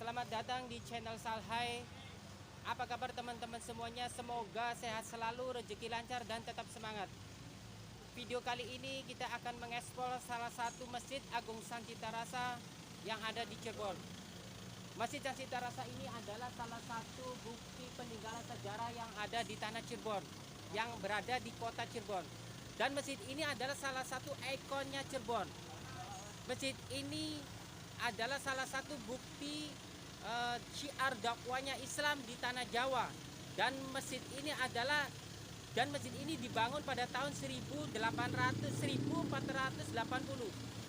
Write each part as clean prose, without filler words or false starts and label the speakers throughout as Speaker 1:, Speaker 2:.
Speaker 1: Selamat datang di channel Salhai. Apa kabar teman-teman semuanya? Semoga sehat selalu, rezeki lancar dan tetap semangat. Video kali ini kita akan mengeksplor salah satu Masjid Agung Sang Cipta Rasa yang ada di Cirebon. Masjid Sang Cipta Rasa ini adalah salah satu bukti peninggalan sejarah yang ada di tanah Cirebon, yang berada di kota Cirebon. Dan masjid ini adalah salah satu ikonnya Cirebon. Masjid ini adalah salah satu bukti syiar dakwanya Islam di tanah Jawa. Dan masjid ini dibangun pada tahun 1480.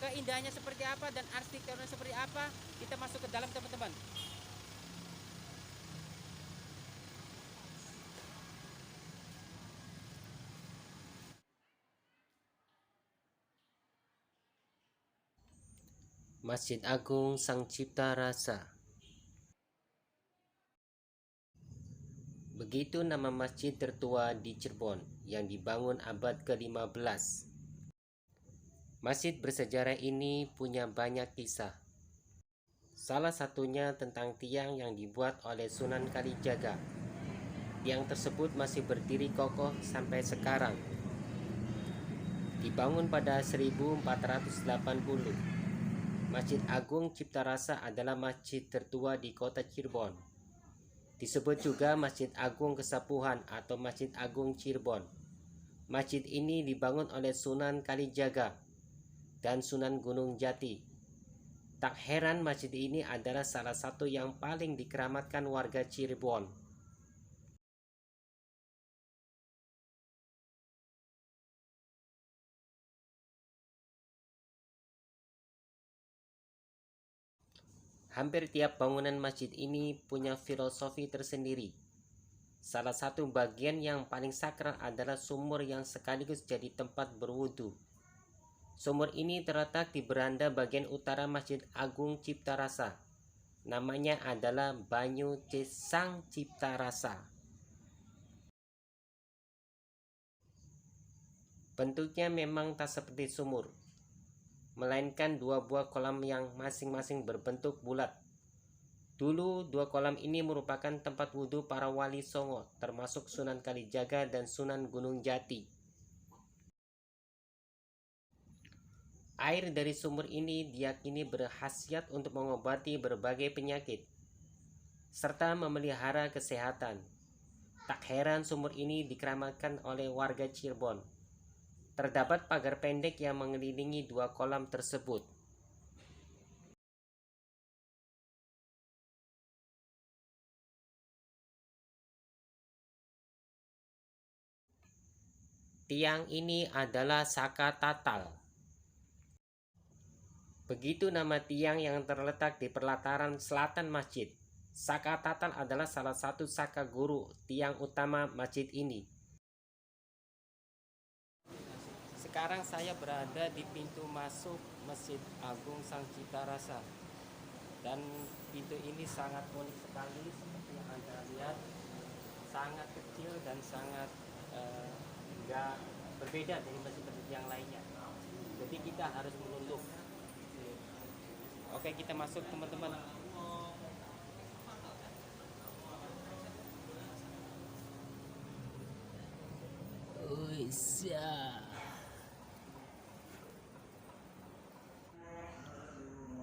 Speaker 1: Keindahannya seperti apa dan arsitekturnya seperti apa, kita masuk ke dalam, teman-teman.
Speaker 2: Masjid Agung Sang Cipta Rasa. Begitu nama masjid tertua di Cirebon yang dibangun abad ke-15. Masjid bersejarah ini punya banyak kisah. Salah satunya tentang tiang yang dibuat oleh Sunan Kalijaga. Tiang tersebut masih berdiri kokoh sampai sekarang. Dibangun pada 1480. Masjid Agung Cipta Rasa adalah masjid tertua di kota Cirebon. Disebut juga Masjid Agung Kesapuhan atau Masjid Agung Cirebon. Masjid ini dibangun oleh Sunan Kalijaga dan Sunan Gunung Jati. Tak heran masjid ini adalah salah satu yang paling dikeramatkan warga Cirebon. Hampir tiap bangunan masjid ini punya filosofi tersendiri. Salah satu bagian yang paling sakral adalah sumur yang sekaligus jadi tempat berwudu. Sumur ini terletak di beranda bagian utara Masjid Agung Cipta Rasa. Namanya adalah Banyu Sang Cipta Rasa. Bentuknya memang tak seperti sumur, melainkan dua buah kolam yang masing-masing berbentuk bulat. Dulu dua kolam ini merupakan tempat wudhu para wali songo, termasuk Sunan Kalijaga dan Sunan Gunung Jati. Air dari sumur ini diyakini berkhasiat untuk mengobati berbagai penyakit, serta memelihara kesehatan. Tak heran sumur ini dikeramatkan oleh warga Cirebon. Terdapat pagar pendek yang mengelilingi dua kolam tersebut. Tiang ini adalah Saka Tatal. Begitu nama tiang yang terletak di pelataran selatan masjid. Saka Tatal adalah salah satu saka guru tiang utama masjid ini.
Speaker 1: Sekarang saya berada di pintu masuk Masjid Agung Sang Cipta Rasa. Dan pintu ini sangat unik sekali, seperti yang Anda lihat. Sangat kecil dan sangat enggak berbeda dari masjid-masjid yang lainnya. Jadi kita harus menunduk. Oke, kita masuk, teman-teman.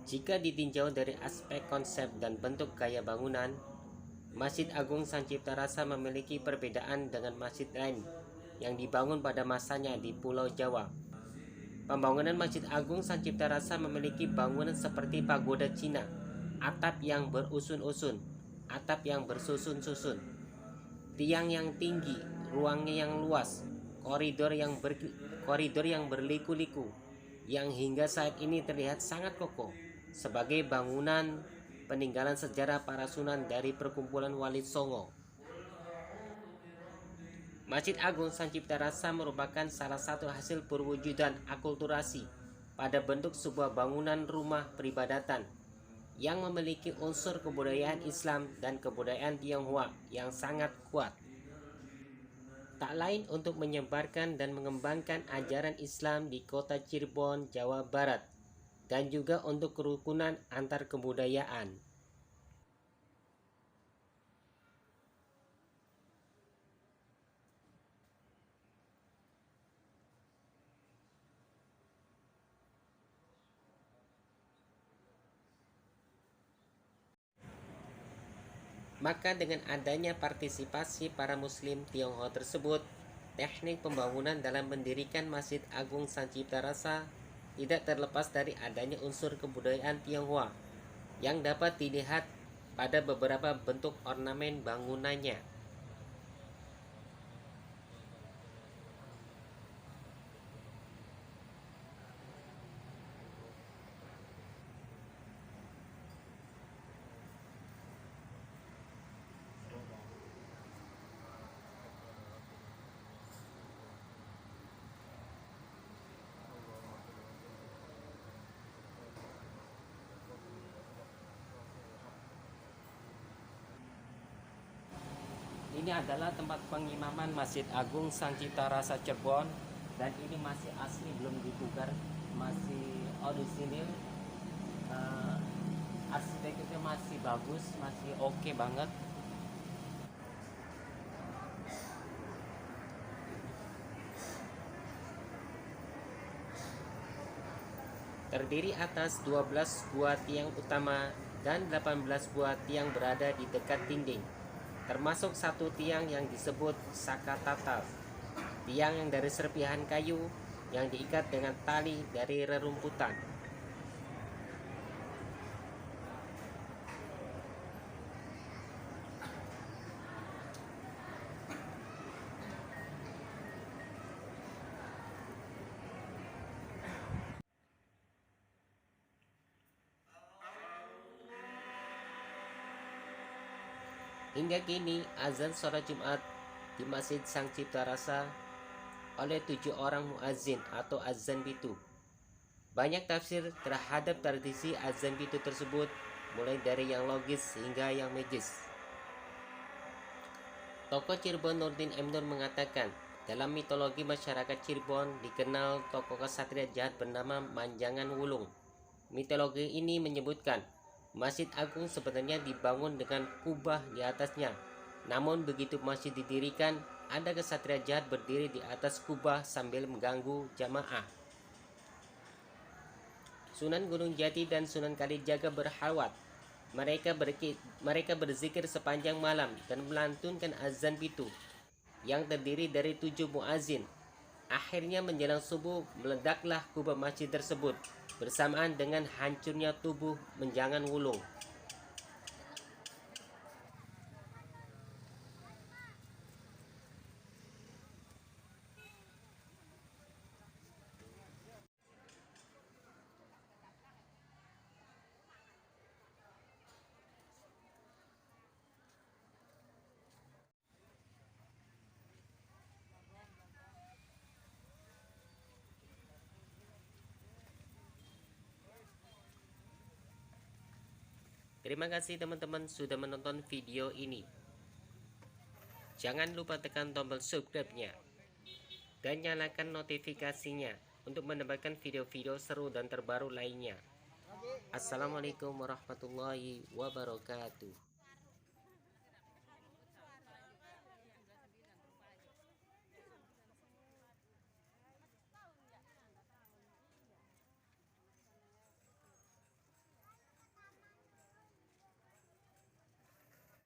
Speaker 2: Jika ditinjau dari aspek konsep dan bentuk gaya bangunan, Masjid Agung Sang Cipta Rasa memiliki perbedaan dengan masjid lain yang dibangun pada masanya di Pulau Jawa. Pembangunan Masjid Agung Sang Cipta Rasa memiliki bangunan seperti pagoda Cina, atap yang berusun-usun, atap yang bersusun-susun, tiang yang tinggi, ruangnya yang luas, koridor yang berliku-liku, yang hingga saat ini terlihat sangat kokoh sebagai bangunan peninggalan sejarah para sunan dari perkumpulan Wali Songo. Masjid Agung Sang Cipta Rasa merupakan salah satu hasil perwujudan akulturasi pada bentuk sebuah bangunan rumah peribadatan yang memiliki unsur kebudayaan Islam dan kebudayaan Tionghoa yang sangat kuat. Tak lain untuk menyebarkan dan mengembangkan ajaran Islam di kota Cirebon, Jawa Barat, dan juga untuk kerukunan antar kebudayaan. Maka dengan adanya partisipasi para muslim Tionghoa tersebut, teknik pembangunan dalam mendirikan Masjid Agung Sang Cipta Rasa tidak terlepas dari adanya unsur kebudayaan Tionghoa yang dapat dilihat pada beberapa bentuk ornamen bangunannya. Ini adalah tempat pengimaman Masjid Agung Sang Cipta Rasa Cirebon, dan ini masih asli, belum ditukar, masih orisinil. Arsitekturnya masih bagus, masih oke banget. Terdiri atas 12 buah tiang utama dan 18 buah tiang berada di dekat dinding, termasuk satu tiang yang disebut Sakatatal, tiang yang dari serpihan kayu yang diikat dengan tali dari rerumputan. Hingga kini, azan sholat Jumat di Masjid Sang Cipta Rasa oleh 7 orang muazzin atau azan bitu. Banyak tafsir terhadap tradisi azan bitu tersebut, mulai dari yang logis hingga yang magis. Tokoh Cirebon Nurdin M. Nur mengatakan, dalam mitologi masyarakat Cirebon dikenal tokoh kesatria jahat bernama Manjangan Wulung. Mitologi ini menyebutkan Masjid Agung sebenarnya dibangun dengan kubah di atasnya. Namun begitu masjid didirikan, ada kesatria jahat berdiri di atas kubah sambil mengganggu jamaah. Sunan Gunung Jati dan Sunan Kalijaga berhalwat. Mereka berzikir sepanjang malam dan melantunkan azan bitu yang terdiri dari 7 muazin. Akhirnya menjelang subuh meledaklah kubah masjid tersebut bersamaan dengan hancurnya tubuh Menjangan Wulung. Terima kasih teman-teman sudah menonton video ini. Jangan lupa tekan tombol subscribe-nya dan nyalakan notifikasinya untuk mendapatkan video-video seru dan terbaru lainnya. Assalamualaikum warahmatullahi wabarakatuh.